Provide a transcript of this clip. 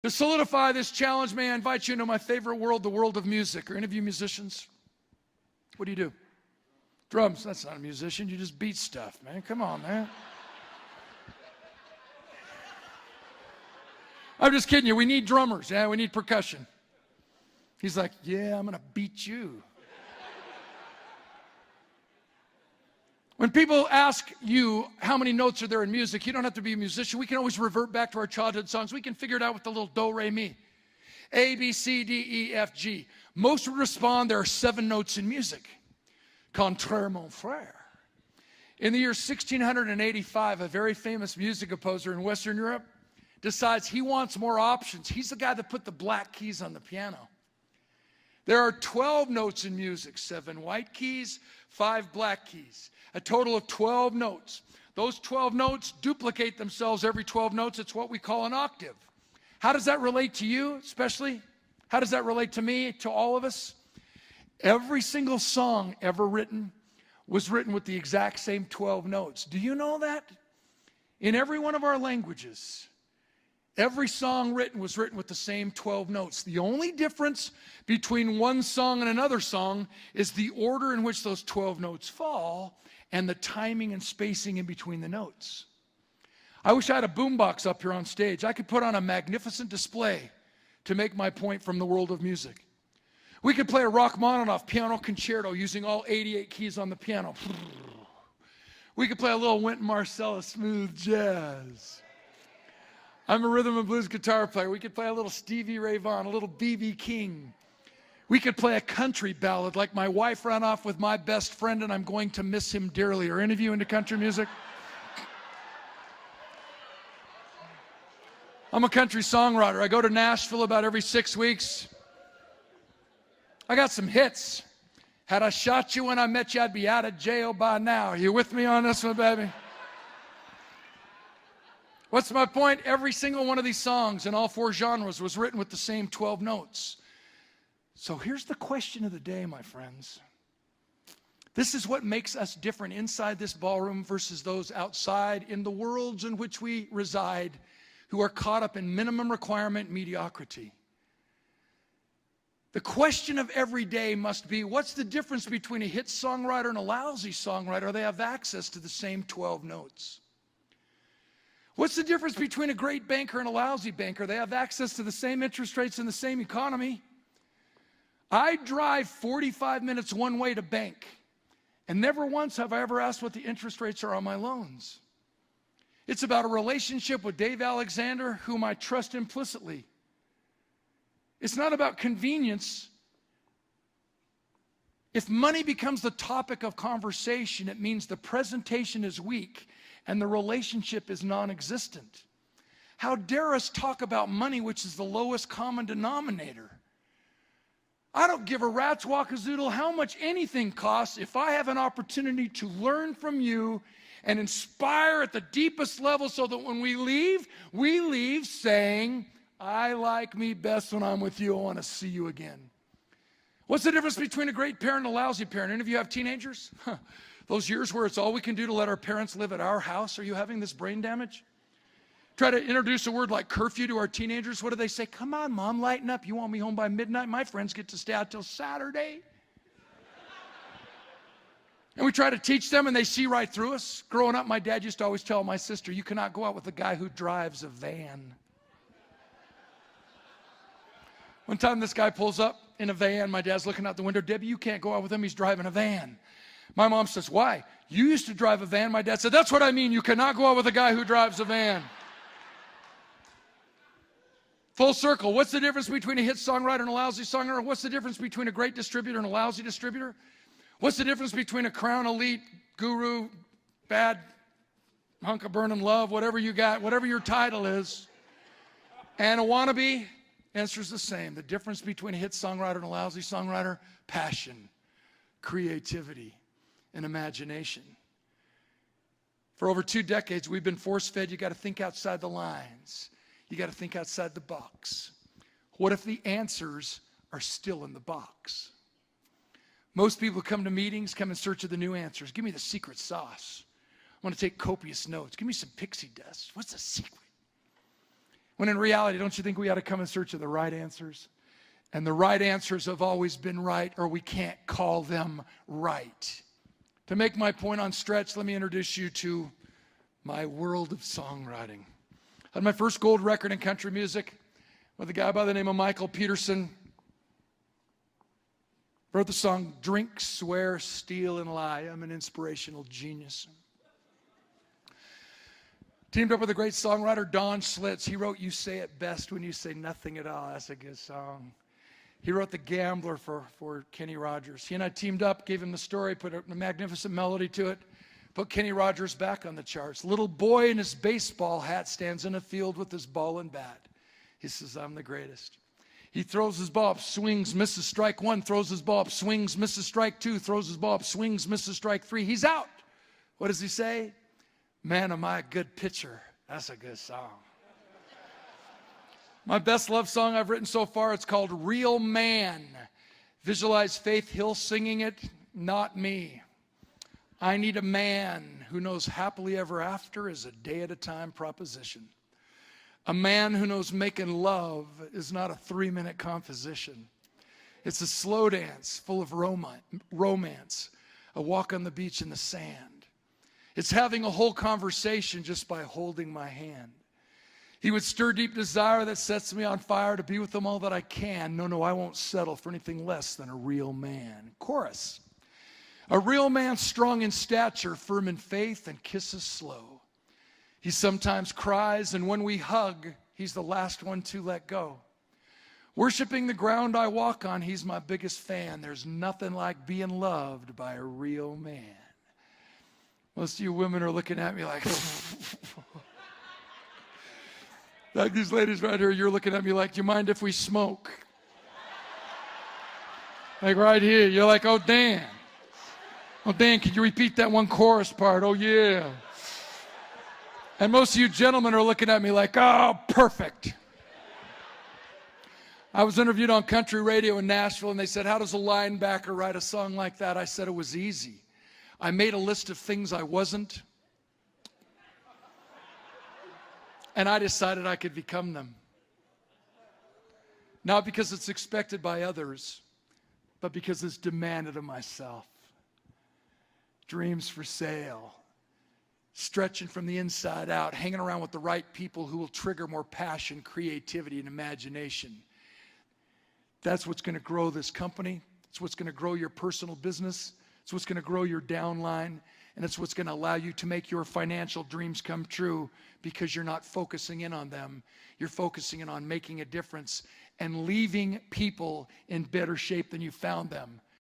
To solidify this challenge, may I invite you into my favorite world, the world of music. Are any of you musicians? What do? Drums. That's not a musician. You just beat stuff, man. Come on, man. I'm just kidding you. We need drummers. Yeah, we need percussion. He's like, yeah, I'm going to beat you. When people ask you how many notes are there in music, you don't have to be a musician. We can always revert back to our childhood songs. We can figure it out with the little do, re, mi. A, B, C, D, E, F, G. Most would respond there are 7 notes in music. Contraire, mon frère. In the year 1685, a very famous music composer in Western Europe decides he wants more options. He's the guy that put the black keys on the piano. There are 12 notes in music, 7 white keys, 5 black keys, a total of 12 notes. Those 12 notes duplicate themselves every 12 notes. It's what we call an octave. How does that relate to you, especially? How does that relate to me, to all of us? Every single song ever written was written with the exact same 12 notes. Do you know that? In every one of our languages, every song written was written with the same 12 notes. The only difference between one song and another song is the order in which those 12 notes fall and the timing and spacing in between the notes. I wish I had a boombox up here on stage. I could put on a magnificent display to make my point from the world of music. We could play a Rachmaninoff piano concerto using all 88 keys on the piano. We could play a little Wynton Marsalis smooth jazz. I'm a rhythm and blues guitar player. We could play a little Stevie Ray Vaughan, a little B.B. King. We could play a country ballad like My Wife Ran Off with My Best Friend and I'm Going to Miss Him Dearly. Are any of you into country music? I'm a country songwriter. I go to Nashville about every 6 weeks. I got some hits. Had I shot you when I met you, I'd be out of jail by now. Are you with me on this one, baby? What's my point? Every single one of these songs in all 4 genres was written with the same 12 notes. So here's the question of the day, my friends. This is what makes us different inside this ballroom versus those outside in the worlds in which we reside who are caught up in minimum requirement mediocrity. The question of every day must be, what's the difference between a hit songwriter and a lousy songwriter? They have access to the same 12 notes. What's the difference between a great banker and a lousy banker? They have access to the same interest rates and the same economy. I drive 45 minutes one way to bank, and never once have I ever asked what the interest rates are on my loans. It's about a relationship with Dave Alexander, whom I trust implicitly. It's not about convenience. If money becomes the topic of conversation, it means the presentation is weak and the relationship is non-existent. How dare us talk about money, which is the lowest common denominator? I don't give a rat's wackazoodle how much anything costs if I have an opportunity to learn from you and inspire at the deepest level so that when we leave saying, I like me best when I'm with you. I want to see you again. What's the difference between a great parent and a lousy parent? Any of you have teenagers? Those years where it's all we can do to let our parents live at our house. Are you having this brain damage? Try to introduce a word like curfew to our teenagers. What do they say? Come on, Mom, lighten up. You want me home by midnight? My friends get to stay out till Saturday. And we try to teach them and they see right through us. Growing up, my dad used to always tell my sister, you cannot go out with a guy who drives a van. One time this guy pulls up in a van. My dad's looking out the window. Debbie, you can't go out with him. He's driving a van. My mom says, why? You used to drive a van. My dad said, that's what I mean. You cannot go out with a guy who drives a van. Full circle. What's the difference between a hit songwriter and a lousy songwriter? What's the difference between a great distributor and a lousy distributor? What's the difference between a crown elite, guru, bad, hunk of burning love, whatever you got, whatever your title is, and a wannabe? Answer's the same. The difference between a hit songwriter and a lousy songwriter, passion, creativity, and imagination. For over 2 decades, we've been force-fed, you got to think outside the lines. You got to think outside the box. What if the answers are still in the box? Most people come to meetings, come in search of the new answers. Give me the secret sauce. I want to take copious notes. Give me some pixie dust. What's the secret? When in reality, don't you think we ought to come in search of the right answers? And the right answers have always been right, or we can't call them right. To make my point on stretch, let me introduce you to my world of songwriting. I had my first gold record in country music with a guy by the name of Michael Peterson. Wrote the song, Drink, Swear, Steal, and Lie. I'm an inspirational genius. Teamed up with a great songwriter, Don Schlitz. He wrote You Say It Best When You Say Nothing at All. That's a good song. He wrote The Gambler for Kenny Rogers. He and I teamed up, gave him the story, put a magnificent melody to it, put Kenny Rogers back on the charts. Little boy in his baseball hat stands in a field with his ball and bat. He says, I'm the greatest. He throws his ball up, swings, misses strike one, throws his ball up, swings, misses strike two, throws his ball up, swings, misses strike three. He's out. What does he say? Man, am I a good pitcher. That's a good song. My best love song I've written so far, it's called Real Man. Visualize Faith Hill singing it, not me. I need a man who knows happily ever after is a day-at-a-time proposition. A man who knows making love is not a 3-minute composition. It's a slow dance full of romance, a walk on the beach in the sand. It's having a whole conversation just by holding my hand. He would stir deep desire that sets me on fire to be with them all that I can. No, I won't settle for anything less than a real man. Chorus. A real man strong in stature, firm in faith, and kisses slow. He sometimes cries, and when we hug, he's the last one to let go. Worshiping the ground I walk on, he's my biggest fan. There's nothing like being loved by a real man. Most of you women are looking at me like, like these ladies right here, you're looking at me like, do you mind if we smoke? Like right here, you're like, oh, Dan. Oh, Dan, could you repeat that one chorus part? Oh, yeah. And most of you gentlemen are looking at me like, oh, perfect. I was interviewed on country radio in Nashville, and they said, how does a linebacker write a song like that? I said it was easy. I made a list of things I wasn't, and I decided I could become them. Not because it's expected by others, but because it's demanded of myself. Dreams for sale. Stretching from the inside out, hanging around with the right people who will trigger more passion, creativity, and imagination. That's what's going to grow this company. It's what's going to grow your personal business. It's what's going to grow your downline. And it's what's going to allow you to make your financial dreams come true because you're not focusing in on them. You're focusing in on making a difference and leaving people in better shape than you found them.